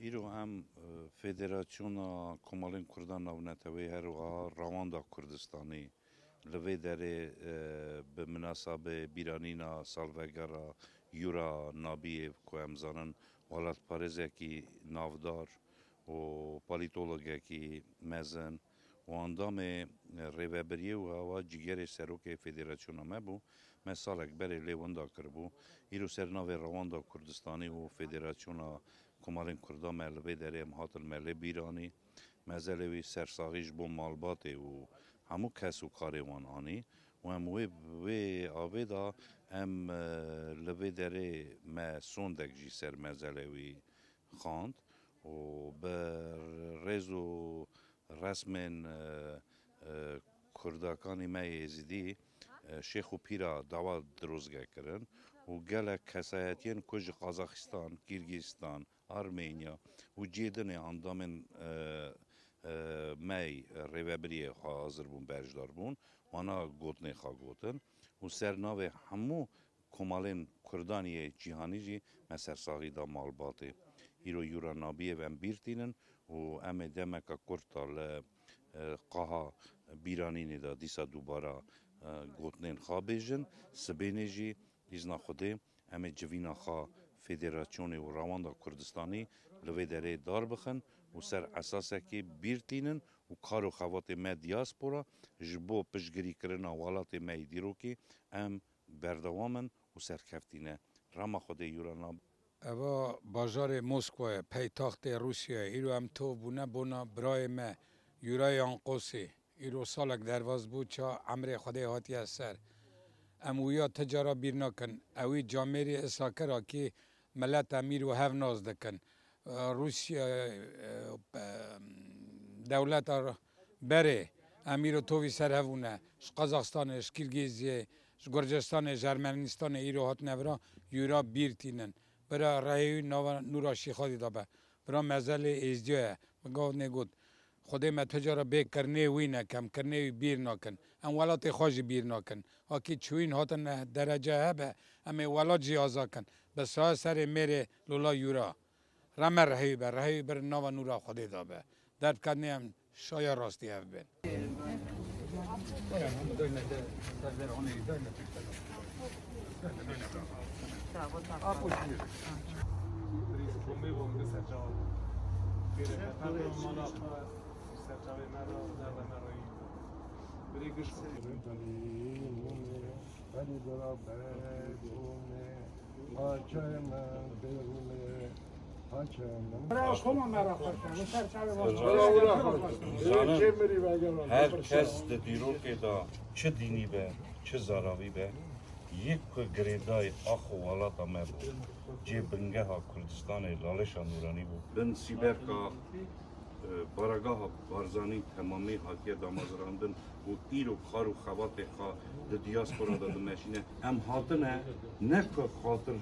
ایرو هم فدراسیون کمالین کردان نونتوی هر وها رواندا کردستانی لوی داره به مناسبه بیرانینا سالوگرا یورا نابیه که امزانن ولات پارزه کی نافدار و پالیتولوژی کی مزن و اندام ریوبریه و هوا جگر سروک فدراسیون مبو مثال اکبر لیوندا کربو ایرو سرناو رواندا کردستانی و فدراسیون کمالین کردان ملوی داره مهاتل ملی بیرانی مزلوی سرساغیش بو مالباته و همو کس و کاروان آنی و هم وی آویدا هم لوی داره ما سوندک جی سر مزلوی خواند و بر رزو رسمن کردکانی ما یزیدی شیخ و پیرا دعوت دروزگه کرن و گلک کسایتین کج قازاقستان، کیرگیستان، آرمینیا و جیدن اندامن می ریوبریه حاضر بون برجدار بون وانا گوتنه خواه گوتن و سرناوه همو کمالین کردانی جیهانی جی مسر ساقی دا مالباته ایرو یورا نابیه و بیرتینن و ام دمکا کرتال قاها بیرانینی دا دیسا دوبارا گوتنین خواه بیجن سبینه جی ایزنا خوده ام جوینا خواه فدراسیون و رواندا کردستانی لوی داره دار بخن و سر اساسه که بیرتینن و کارو خوات ما دیاسپورا جبو پشگری کرنا والات ما دیرو که ام بردوامن و سرکفتینه راما خوده یورانا اوا بازار مسکو پایتخت روسیه ایرو هم تو بونا برای ما یورای آنقوسی ایرو سالک درواز بود چا امر خدای هاتی از سر امویا تجارا بیر نکن اوی جامعه اساکرا که ملت امیر و هف ناز دکن روسیه دولت بره امیر و توی سر هفونه قزاقستان کیرگیزیه گرجستان ارمنستان ایرو هات نورا یورا بیرتینن برا رای نورا شیخادی دابه برا مزل ازدیه مگاه نگود خودی ما تجارا به کرنه وی نکم کرنه وی بیر نکن ام ولات خوش بیر نکن اکی چوین هاتن درجه هبه ام ولات جیازا کن بس ها سر میره لولا یورا رمر رهی بر نوا نورا خودی دابه درد کنی هم شایا راستی هف بین هر کس دیرو که دا چه دینی به چه زاراوی به یک گریدای آخو والاتا ما بود جه بنگه ها کردستان لالشا نورانی بود بن سیبر که بارگاه بارزانی تمامی حاکیه دامازراندن و ایرو کارو خوات خواه ده دیاسپورا دا دمشینه هم حاطنه نه که خاطر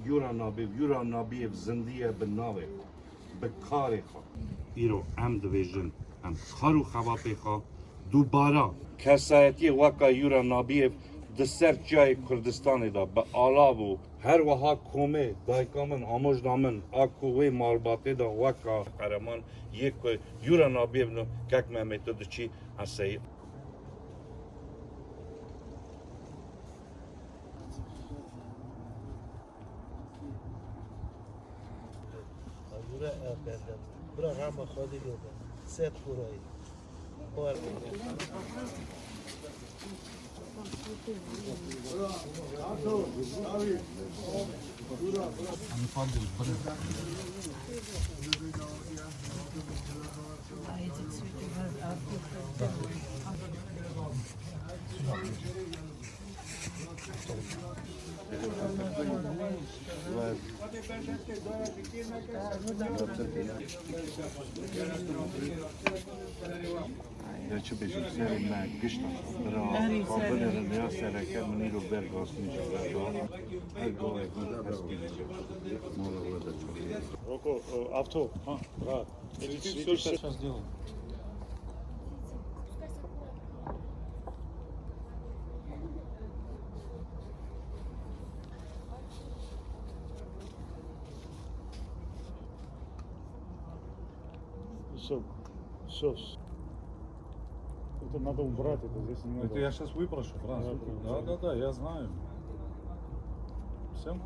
یورا نابیو زندیه به ناوه به کار خواه ایرو هم دویجن هم کارو خوات خواه دوباره کسایتی وکا یورا نابیو ده سر جای کردستان دا به آلاب و هر وها کومه دایکامن آموز دامن آکوه مالباته دا وکا قرمان یک یورا نابیو نو کک مهمیتو دو چی اسی برا رحمه خودی لوده سید پورایی یا چه بشید سر من گشتم برا قابل رنیا سرکر منی رو برگاز میشه هر گاه Roko, авто, брат. Или что сейчас делаем? Все. Все. Это надо убрать, это здесь не надо. Это я сейчас выпрошу, Франц. Да, Да, да, да, я знаю. Все?